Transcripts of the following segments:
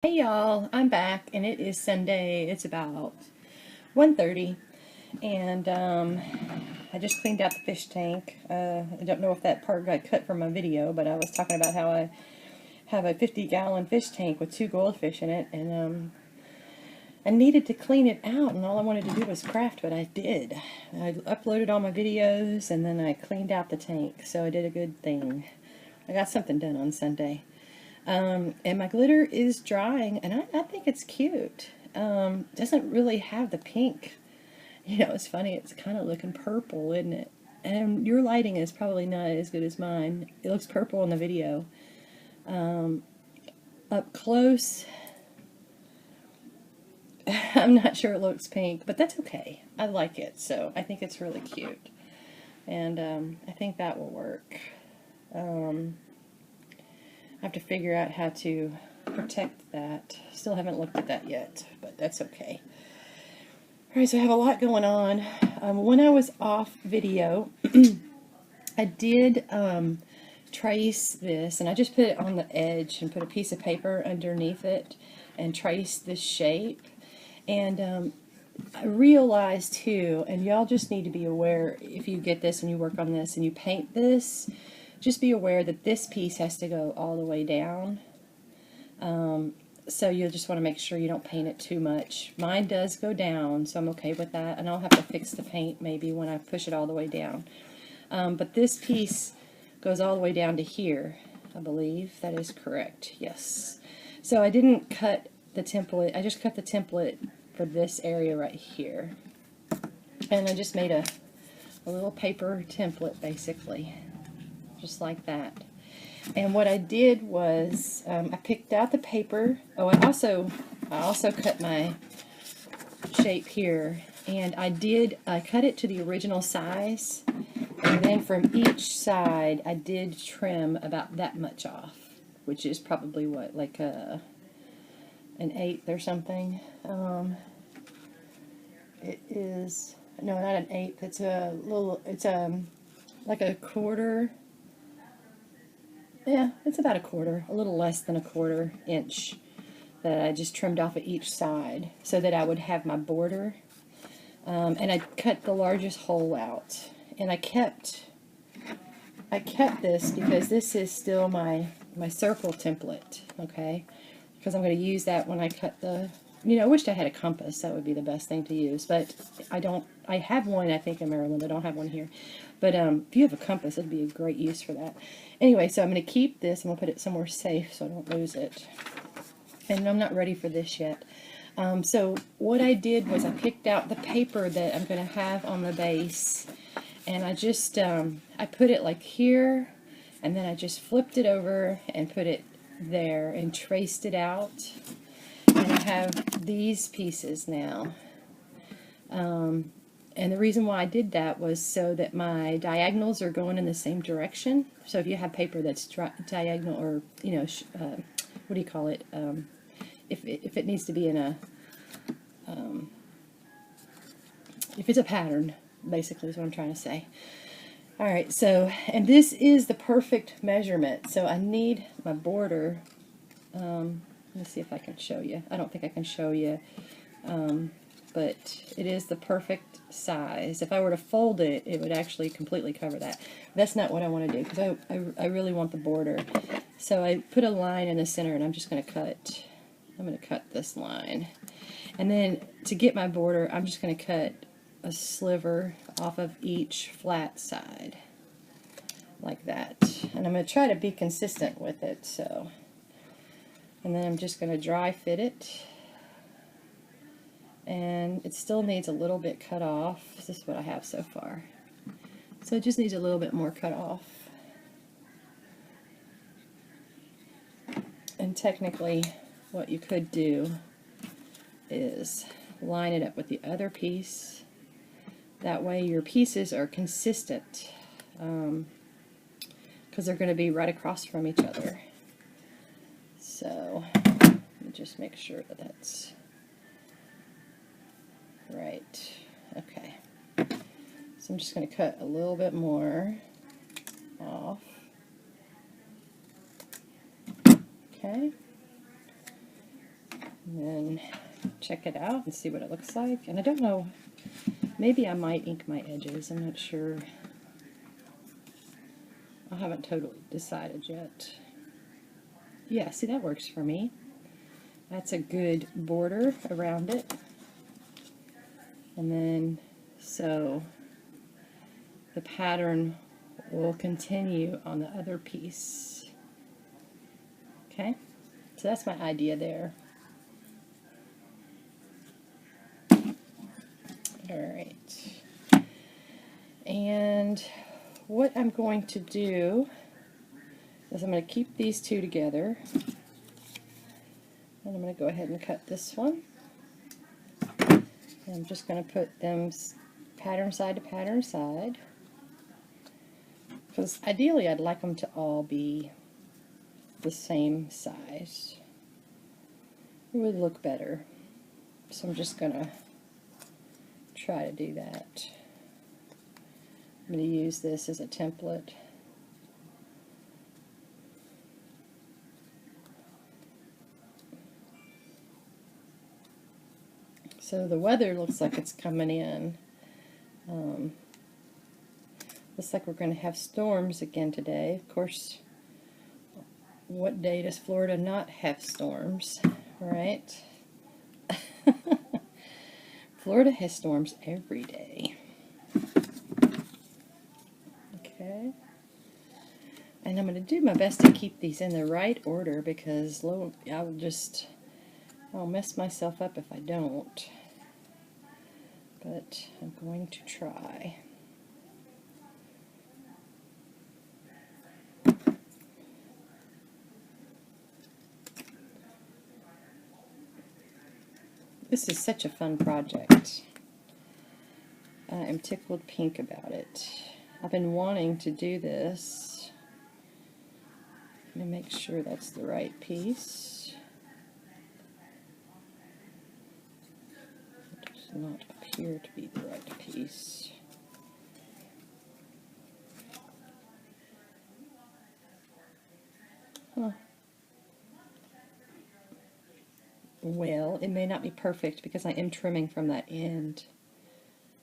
Hey y'all, I'm back and it is Sunday. It's about 1:30 and I just cleaned out the fish tank. I don't know if that part got cut from my video, but I was talking about how I have a 50-gallon fish tank with 2 goldfish in it, and I needed to clean it out, and all I wanted to do was craft, but I did. I uploaded all my videos and then I cleaned out the tank, so I did a good thing. I got something done on Sunday. And my glitter is drying, and I think it's cute. Doesn't really have the pink. You know, it's funny, it's kind of looking purple, isn't it? And your lighting is probably not as good as mine. It looks purple in the video. Up close, I'm not sure it looks pink, but that's okay. I like it, so I think it's really cute. And I think that will work. I have to figure out how to protect that. Still haven't looked at that yet, but that's okay. Alright, so I have a lot going on. When I was off video, I did trace this, and I just put it on the edge and put a piece of paper underneath it and trace this shape. And I realized too, and y'all just need to be aware, if you get this and you work on this and you paint this, just be aware that this piece has to go all the way down. So you'll just want to make sure you don't paint it too much. Mine does go down, so I'm okay with that, and I'll have to fix the paint maybe when I push it all the way down. But this piece goes all the way down to here, I believe. That is correct, yes. So I didn't cut the template, I just cut the template for this area right here. And I just made a little paper template, basically. Just like that. And what I did was I picked out the paper. Oh, I also cut my shape here, and I cut it to the original size, and then from each side I did trim about that much off, which is probably what, like an 1/8 or something. It is, no, not an 1/8. It's a little, it's like a quarter. Yeah, it's about a quarter, a little less than a 1/4 inch that I just trimmed off of each side so that I would have my border. And I cut the largest hole out. And I kept this because this is still my circle template, okay? Because I'm going to use that when I cut the, you know, I wished I had a compass. That would be the best thing to use, but I don't. I have one, I think, in Maryland. I don't have one here. But if you have a compass, it'd be a great use for that. Anyway, so I'm going to keep this. I'm going to put it somewhere safe so I don't lose it. And I'm not ready for this yet. So what I did was I picked out the paper that I'm going to have on the base. And I just, I put it like here. And then I just flipped it over and put it there and traced it out. And I have these pieces now. And the reason why I did that was so that my diagonals are going in the same direction. So if you have paper that's diagonal, or, you know, what do you call it? If it needs to be in a, if it's a pattern, basically is what I'm trying to say. Alright, so, and this is the perfect measurement. So I need my border. Let me see if I can show you. I don't think I can show you. But it is the perfect size. If I were to fold it, it would actually completely cover that. That's not what I want to do, because I really want the border. So I put a line in the center, and I'm just going to cut. I'm going to cut this line. And then to get my border, I'm just going to cut a sliver off of each flat side. Like that. And I'm going to try to be consistent with it. So, and then I'm just going to dry fit it. And it still needs a little bit cut off. This is what I have so far. So it just needs a little bit more cut off. And technically, what you could do is line it up with the other piece. That way your pieces are consistent, because they're going to be right across from each other. So let me just make sure that that's right. Okay. So I'm just going to cut a little bit more off. Okay. And then check it out and see what it looks like. And I don't know, maybe I might ink my edges, I'm not sure. I haven't totally decided yet. Yeah, see, that works for me. That's a good border around it. And then, so the pattern will continue on the other piece. Okay, so that's my idea there. Alright, and what I'm going to do is I'm going to keep these two together, and I'm going to go ahead and cut this one. And I'm just going to put them pattern side to pattern side, because ideally I'd like them to all be the same size. It would look better. So I'm just going to try to do that. I'm going to use this as a template. So the weather looks like it's coming in. Looks like we're going to have storms again today. Of course, what day does Florida not have storms, right? Florida has storms every day. Okay. And I'm going to do my best to keep these in the right order, because I'll mess myself up if I don't. But I'm going to try. This is such a fun project. I am tickled pink about it. I've been wanting to do this. Let me make sure that's the right piece. It does not appear to be the right piece. Huh. Well, it may not be perfect because I am trimming from that end.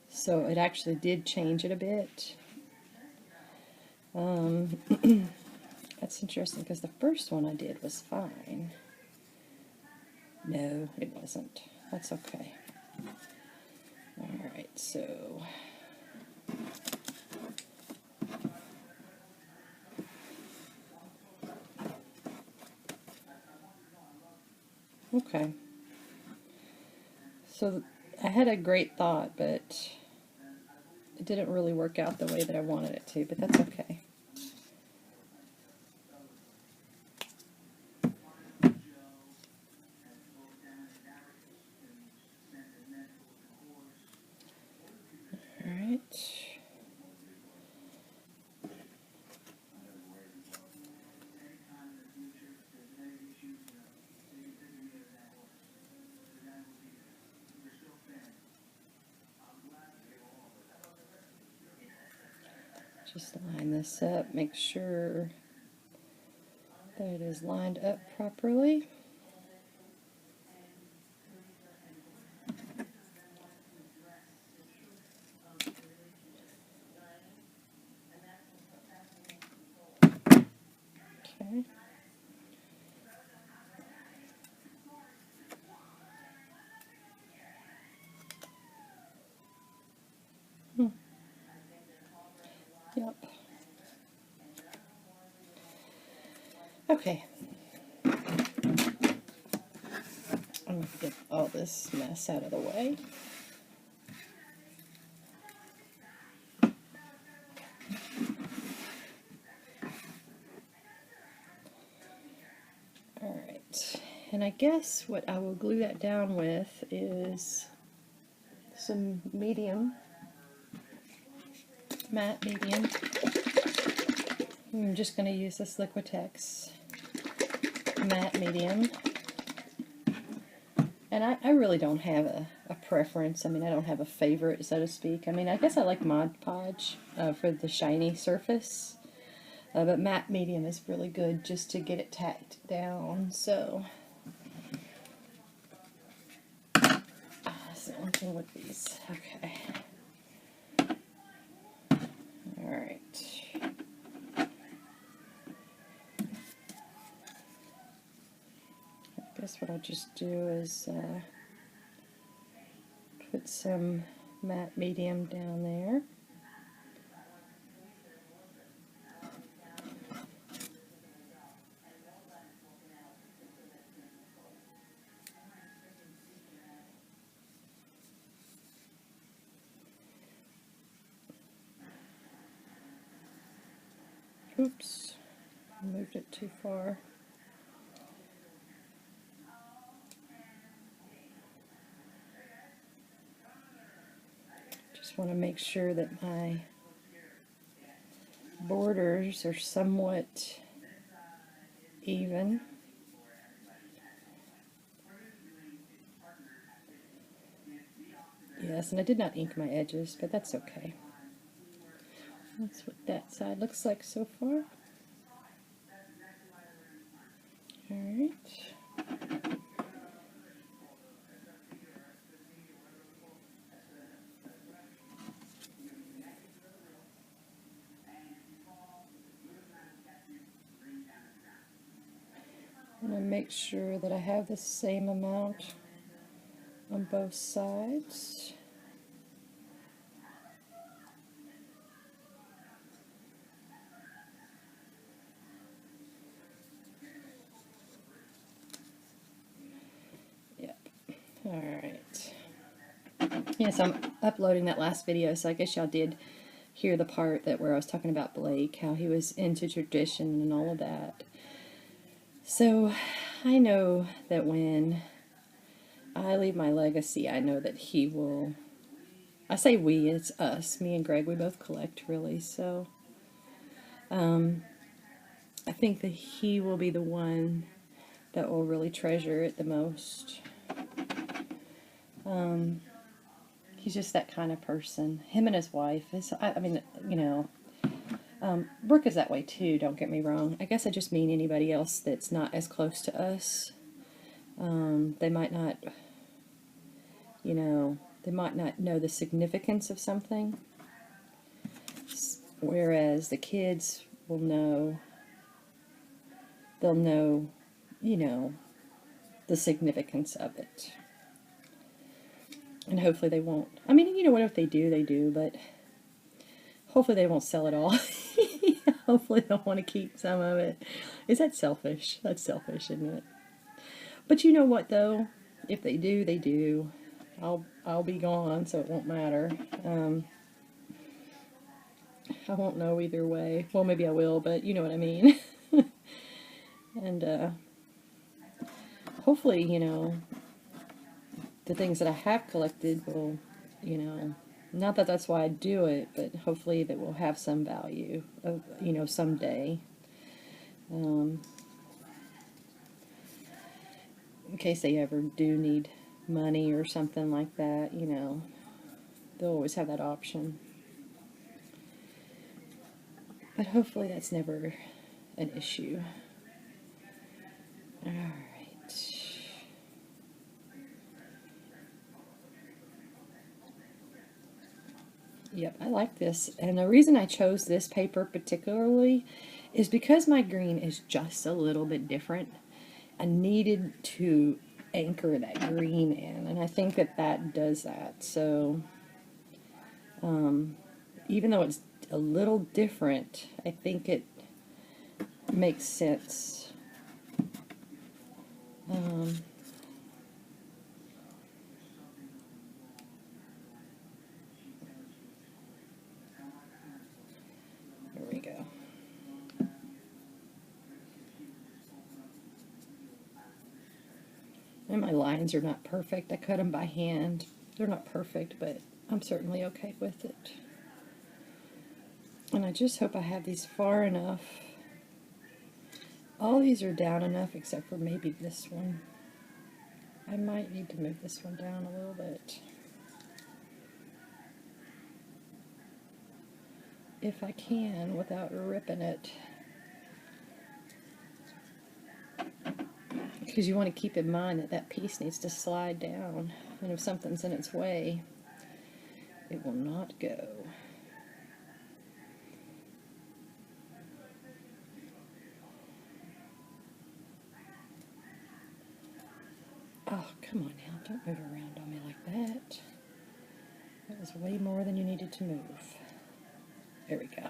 So it actually did change it a bit. That's interesting, because the first one I did was fine. No, it wasn't. That's okay. Alright, so okay. So I had a great thought, but it didn't really work out the way that I wanted it to, but that's okay. Alright. Just line this up, make sure that it is lined up properly. Okay. Yep. Okay. I'm going to get all this mess out of the way. Alright, and I guess what I will glue that down with is some medium, matte medium. I'm just going to use this Liquitex matte medium. And I really don't have a preference. I mean, I don't have a favorite, so to speak. I mean, I guess I like Mod Podge for the shiny surface. But matte medium is really good just to get it tacked down. So working with these. Okay. Alright. I guess what I'll just do is put some matte medium down there. Oops, I moved it too far. Just want to make sure that my borders are somewhat even. Yes, and I did not ink my edges, but that's okay. That's what that side looks like so far. Alright. I'm going to make sure that I have the same amount on both sides. Yep. Alright. Yes, I'm uploading that last video, so I guess y'all did hear the part that where I was talking about Blake, how he was into tradition and all of that. So I know that when I leave my legacy, I know that he will, I say we, it's us, me and Greg, we both collect really, so I think that he will be the one that will really treasure it the most. He's just that kind of person. Him and his wife, I mean, you know, Brooke is that way too, don't get me wrong. I guess I just mean anybody else that's not as close to us. They might not, you know, they might not know the significance of something, whereas the kids will know, they'll know, you know, the significance of it. And hopefully they won't, I mean, you know what, if they do, they do, but hopefully they won't sell it all. Hopefully they'll want to keep some of it. Is that selfish? That's selfish, isn't it? But you know what, though? If they do, they do. I'll be gone, so it won't matter. I won't know either way. Well, maybe I will, but you know what I mean. And hopefully, you know, the things that I have collected will, you know, not that that's why I do it, but hopefully that will have some value of, you know, someday. In case they ever do need money or something like that, you know, they'll always have that option. But hopefully that's never an issue. Alright. Yep, I like this. And the reason I chose this paper particularly is because my green is just a little bit different. I needed to anchor that green in, and I think that that does that. So, even though it's a little different, I think it makes sense. There we go. And my lines are not perfect. I cut them by hand. They're not perfect, but I'm certainly okay with it. And I just hope I have these far enough. All these are down enough except for maybe this one. I might need to move this one down a little bit. If I can, without ripping it. Because you want to keep in mind that that piece needs to slide down. and if something's in its way, it will not go. Oh, come on now, don't move around on me like that. That was way more than you needed to move. There we go.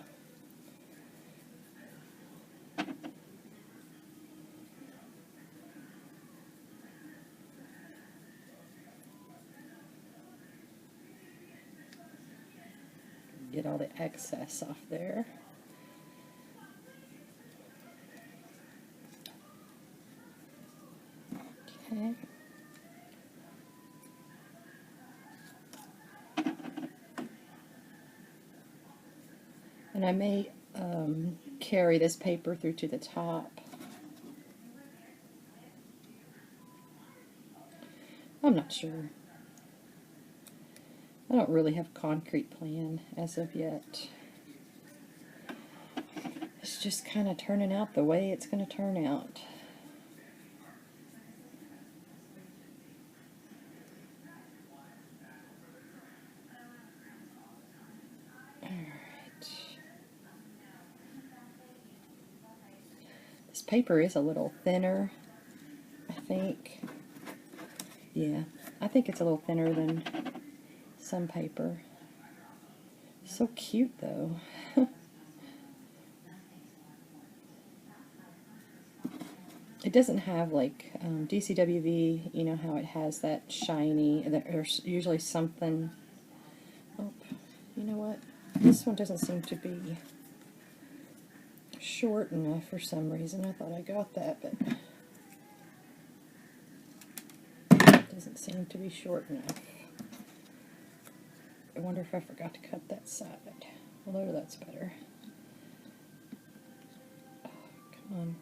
Get all the excess off there. Okay. And I may carry this paper through to the top. I'm not sure. I don't really have a concrete plan as of yet. It's just kind of turning out the way it's going to turn out. This paper is a little thinner, I think. Yeah, I think it's a little thinner than some paper. So cute though. It doesn't have like DCWV, you know how it has that shiny, there's usually something. Oh, you know what? This one doesn't seem to be short enough for some reason. I thought I got that, but it doesn't seem to be short enough. I wonder if I forgot to cut that side. Well, there, that's better. Oh, come on.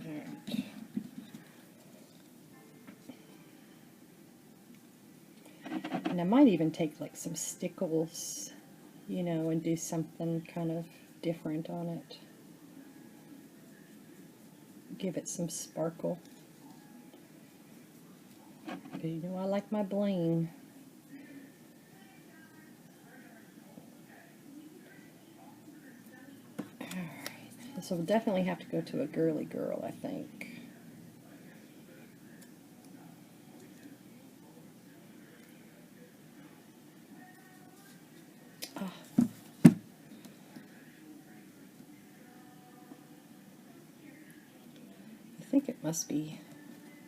Alright. And I might even take like some stickles, you know, and do something kind of different on it. Give it some sparkle. But you know I like my bling. Alright, this will definitely have to go to a girly girl, I think. I think it must be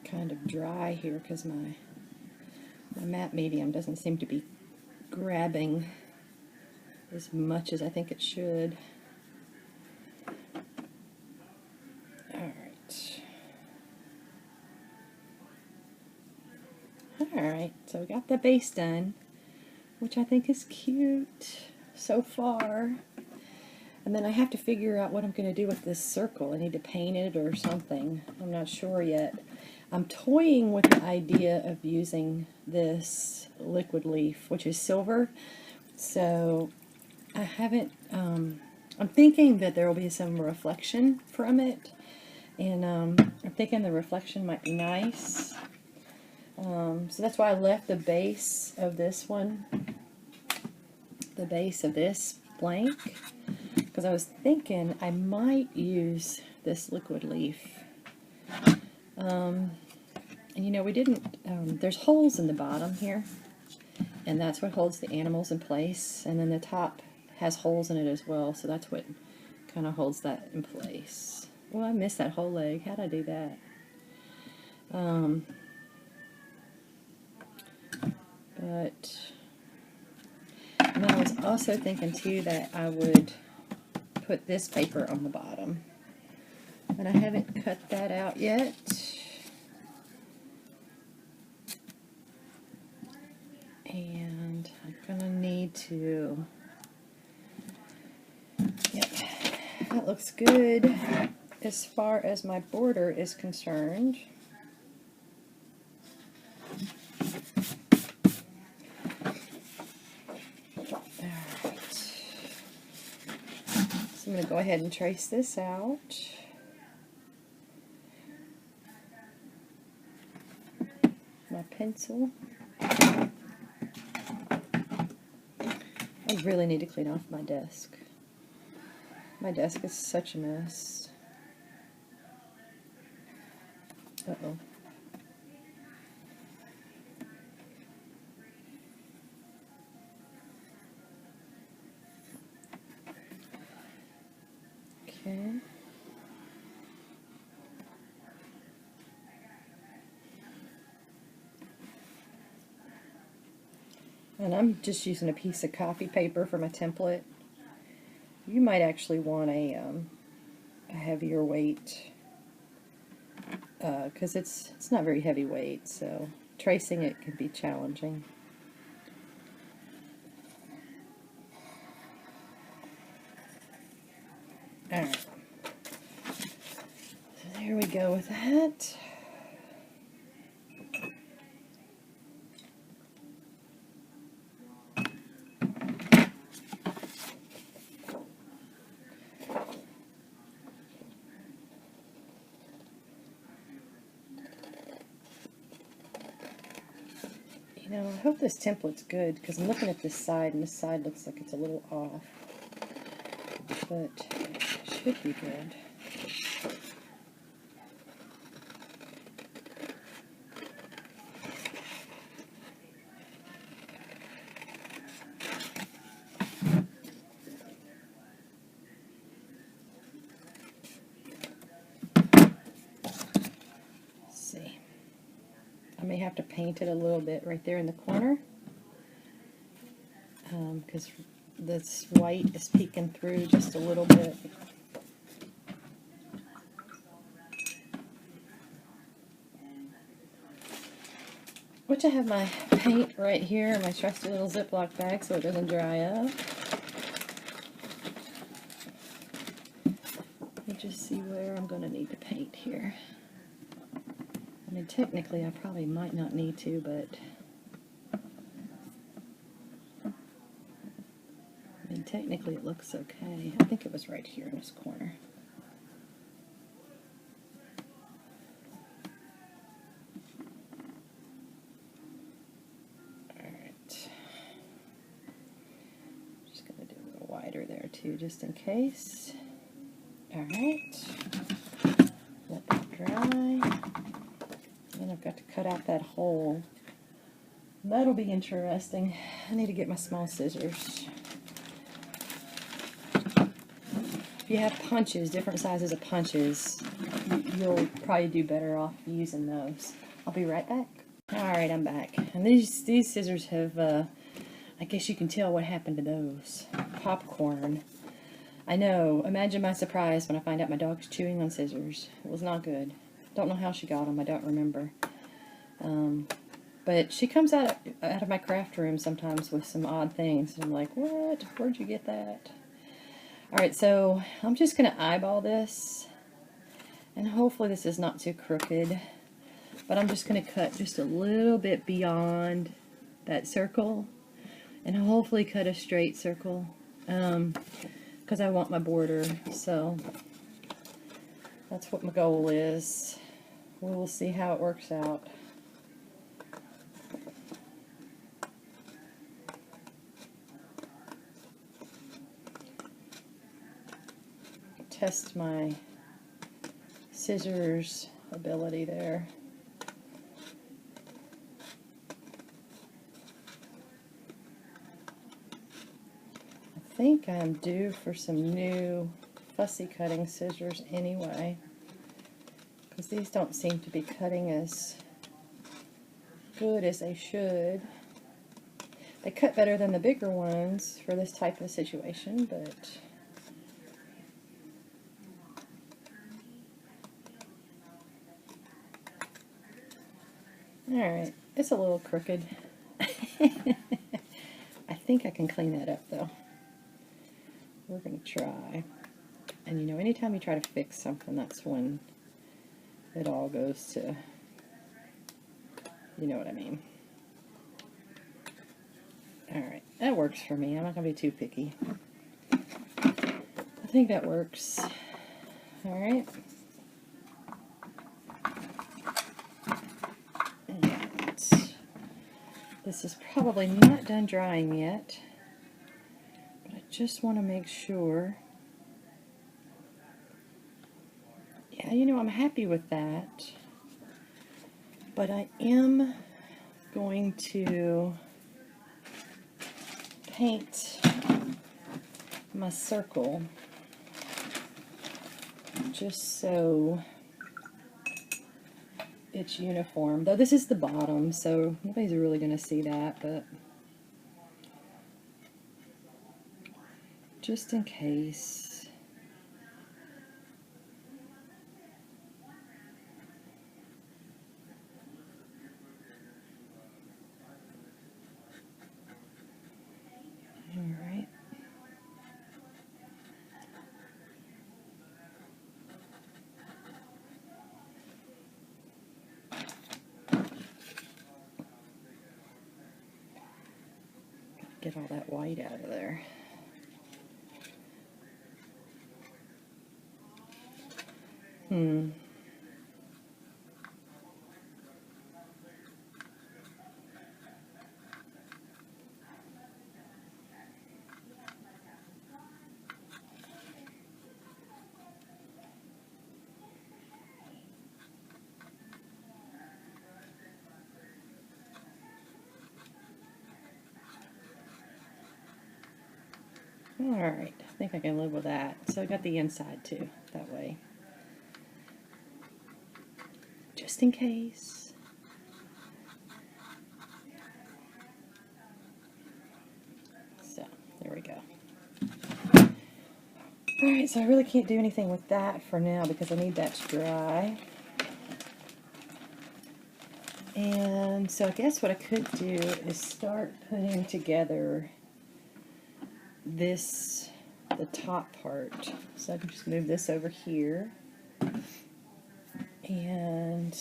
kind of dry here because my matte medium doesn't seem to be grabbing as much as I think it should. Alright, so we got the base done, which I think is cute so far. And then I have to figure out what I'm going to do with this circle. I need to paint it or something. I'm not sure yet. I'm toying with the idea of using this liquid leaf, which is silver. So I haven't, I'm thinking that there will be some reflection from it. And I'm thinking the reflection might be nice. So that's why I left the base of this one, the base of this blank. Because I was thinking I might use this liquid leaf. And you know, we didn't, there's holes in the bottom here, and that's what holds the animals in place, and then the top has holes in it as well, so that's what kind of holds that in place. Well, I missed that whole leg. How'd I do that? But and then I was also thinking too that I would put this paper on the bottom, and I haven't cut that out yet. And I'm gonna need to, yep, that looks good as far as my border is concerned. I'm going to go ahead and trace this out. pencil. I really need to clean off my desk. My desk is such a mess. Uh-oh. Okay. And I'm just using a piece of copy paper for my template. You might actually want a heavier weight, because it's not very heavyweight, so tracing it can be challenging. Alright, so there we go with that. You know, I hope this template's good, because I'm looking at this side, and this side looks like it's a little off. But it should be good. Let's see. I may have to paint it a little bit right there in the corner, because this white is peeking through just a little bit. Which I have my paint right here in my trusty little Ziploc bag so it doesn't dry up. Let me just see where I'm going to need to paint here. I mean, technically I probably might not need to, but I mean, technically it looks okay. I think it was right here in this corner. There too, just in case. Alright, let that dry. And I've got to cut out that hole. That'll be interesting. I need to get my small scissors. If you have punches, different sizes of punches, you'll probably do better off using those. I'll be right back. Alright, I'm back. And these scissors have, I guess you can tell what happened to those. Popcorn. I know. Imagine my surprise when I find out my dog's chewing on scissors. It was not good. Don't know how she got them. I don't remember. But she comes out of my craft room sometimes with some odd things. And I'm like, what? Where'd you get that? Alright, so I'm just going to eyeball this. And hopefully this is not too crooked. But I'm just going to cut just a little bit beyond that circle. And hopefully cut a straight circle. Because I want my border, so that's what my goal is. We'll see how it works out. Test my scissors ability there. I think I'm due for some new fussy cutting scissors anyway, because these don't seem to be cutting as good as they should. They cut better than the bigger ones for this type of situation, but alright, it's a little crooked. I think I can clean that up though. We're going to try. And you know, anytime you try to fix something, that's when it all goes to, you know what I mean. Alright, that works for me. I'm not going to be too picky. I think that works. Alright. And This is probably not done drying yet, but I just want to make sure. Yeah, you know, I'm happy with that, but I am going to paint my circle just so it's uniform. Though this is the bottom, so nobody's really going to see that, but just in case. Alright. Get all that white out of there. Alright, I think I can live with that. So I got the inside too, that way. Just in case. So, there we go. Alright, so I really can't do anything with that for now because I need that to dry. And so I guess what I could do is start putting together this, the top part. So I can just move this over here. And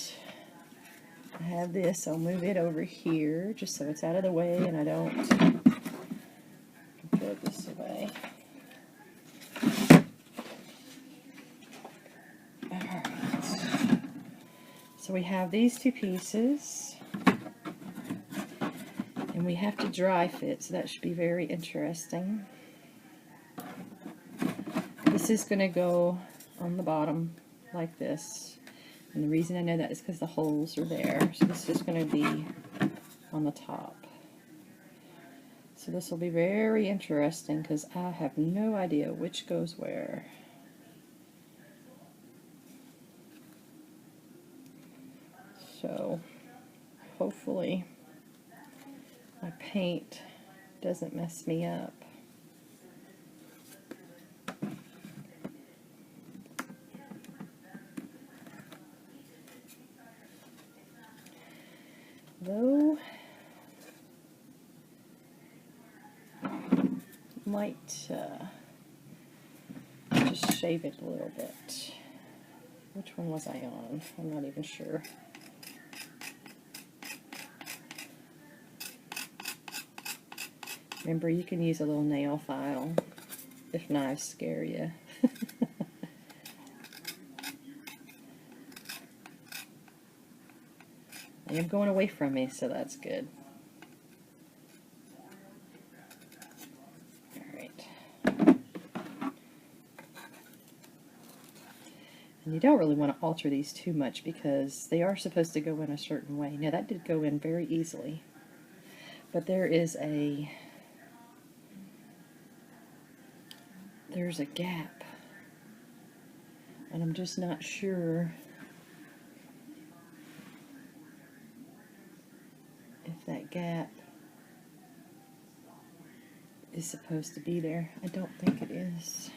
I have this, I'll move it over here just so it's out of the way and I don't throw this away. Alright. So we have these two pieces. And we have to dry fit, so that should be very interesting. This is going to go on the bottom like this. And the reason I know that is because the holes are there. So this is going to be on the top. So this will be very interesting because I have no idea which goes where. So hopefully my paint doesn't mess me up. Though, might just shave it a little bit. Which one was I on? I'm not even sure. Remember, you can use a little nail file if knives scare you. I am going away from me, so that's good. Alright. And you don't really want to alter these too much because they are supposed to go in a certain way. Now that did go in very easily. But there's a gap. And I'm just not sure if that gap is supposed to be there. I don't think it is.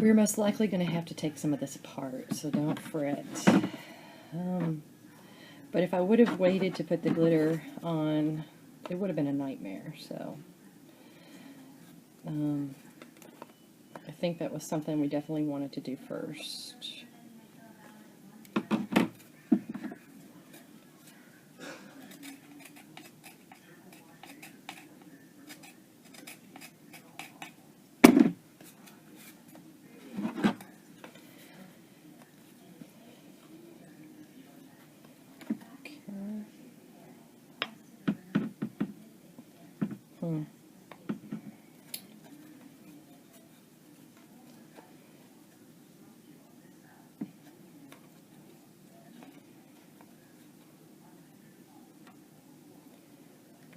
We're most likely going to have to take some of this apart, so don't fret. But if I would have waited to put the glitter on, it would have been a nightmare. So I think that was something we definitely wanted to do first.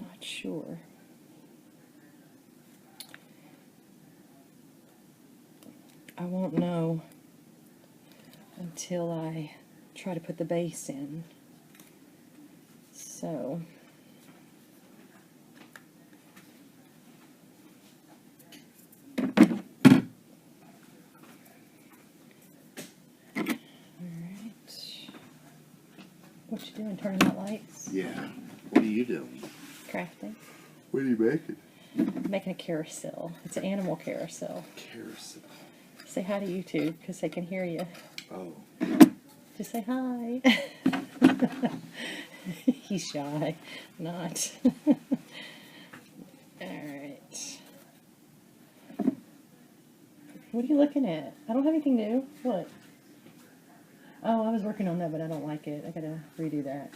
Not sure. I won't know until I try to put the base in. So what you doing? Turning out lights? Yeah. What are you doing? Crafting. What are you making? Making a carousel. It's an animal carousel. Carousel. Say hi to YouTube because they can hear you. Oh. Just say hi. He's shy. Not. Alright. What are you looking at? I don't have anything new. What? Oh, I was working on that, but I don't like it. I gotta redo that.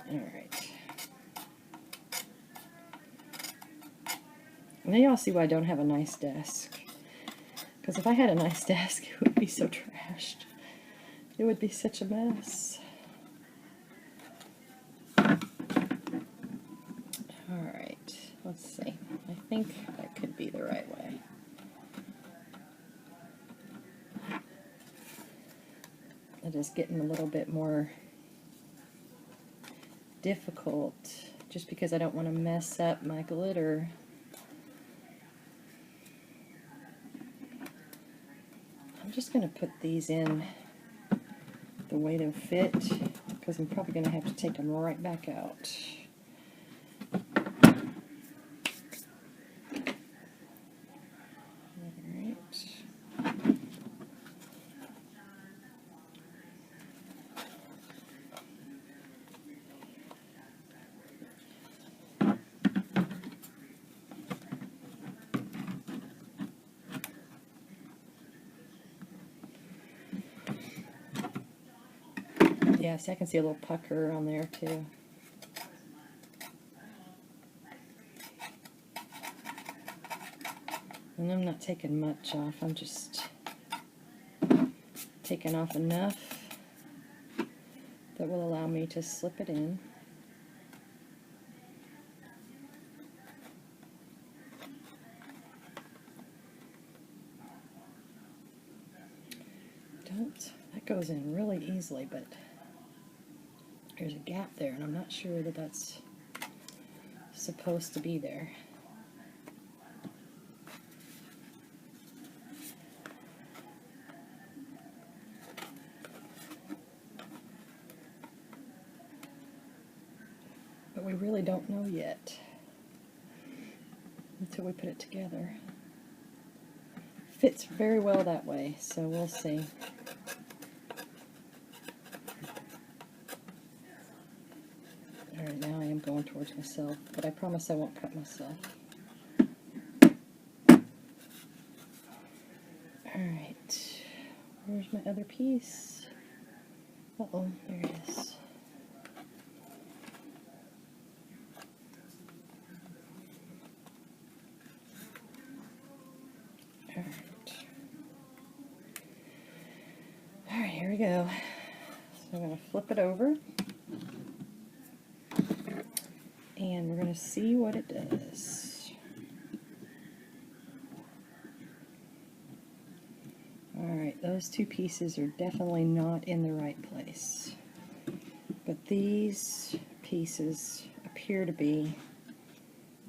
Alright. Now y'all see why I don't have a nice desk. Because if I had a nice desk, it would be so trashed. It would be such a mess. Alright, let's see. I think that could be the right way. It is getting a little bit more difficult just because I don't want to mess up my glitter. I'm just going to put these in the way they fit because I'm probably going to have to take them right back out. Yeah, see, I can see a little pucker on there too. And I'm not taking much off, I'm just taking off enough that will allow me to slip it in. That goes in really easily, but there's a gap there, and I'm not sure that that's supposed to be there. But we really don't know yet until we put it together. Fits very well that way, so we'll see. Alright, now I am going towards myself, but I promise I won't cut myself. Alright, where's my other piece? Uh-oh, there it is. Alright, here we go. So I'm going to flip it over. And we're going to see what it does. Alright, those two pieces are definitely not in the right place. But these pieces appear to be...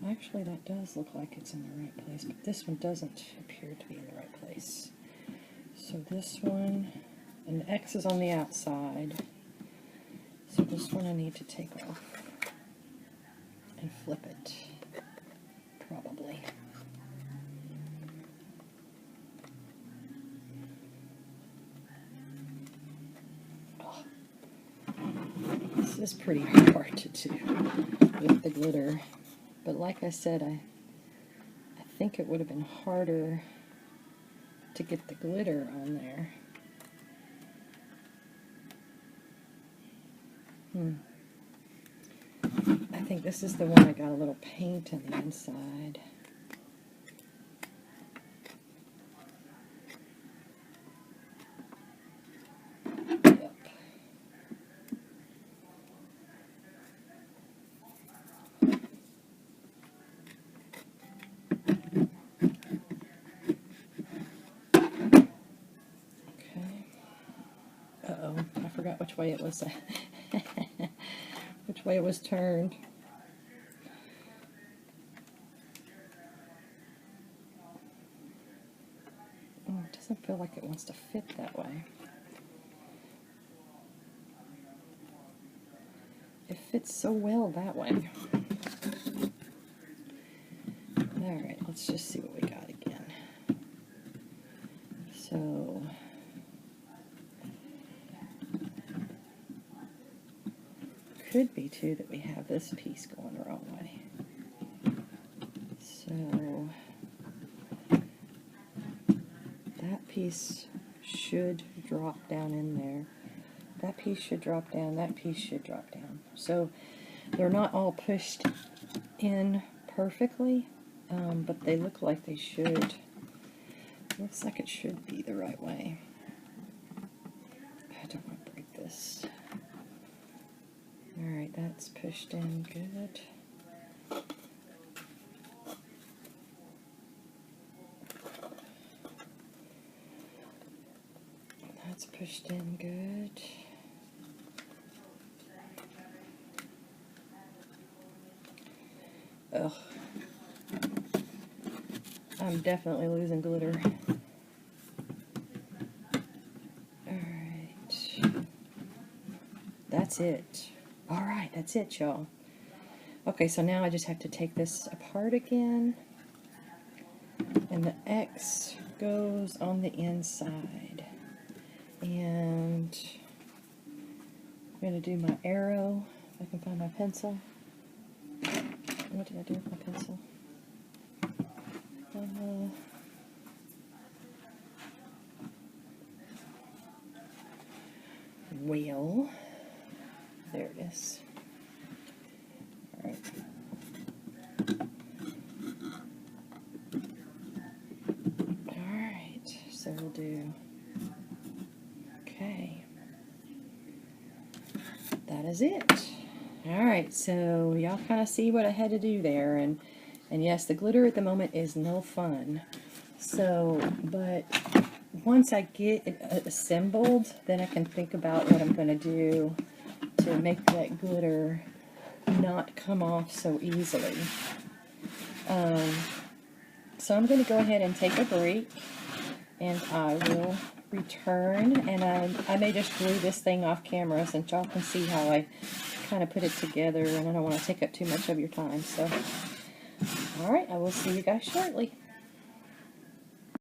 Actually, that does look like it's in the right place, but this one doesn't appear to be in the right place. So this one And the X is on the outside. So this one I need to take off and flip it, probably. Oh. This is pretty hard to do with the glitter, but like I said, I think it would have been harder to get the glitter on there. I think this is the one I got a little paint on the inside. Yep. Okay. Uh-oh, I forgot which way it was. Which way it was turned. Oh, it doesn't feel like it wants to fit that way. It fits so well that way. Alright, let's just see what we got again. So, could be too that we have this piece going the wrong way. So that piece should drop down in there. That piece should drop down. That piece should drop down. So they're not all pushed in perfectly, but they look like they should. Looks like it should be the right way. I don't want to break this. Alright, that's pushed in good. That's pushed in good. Ugh. I'm definitely losing glitter. Alright. That's it. Alright, that's it, y'all. Okay, so now I just have to take this apart again. And the X goes on the inside. And I'm going to do my arrow. If I can find my pencil. What did I do with my pencil? Well, there it is. Alright. Alright, so we'll do, okay. That is it. Alright, so y'all kind of see what I had to do there, and yes, the glitter at the moment is no fun. So, but once I get it assembled, then I can think about what I'm going to do to make that glitter not come off so easily. So I'm going to go ahead and take a break, and I will return, and I may just glue this thing off camera since y'all can see how I kind of put it together, and I don't want to take up too much of your time. So, alright, I will see you guys shortly.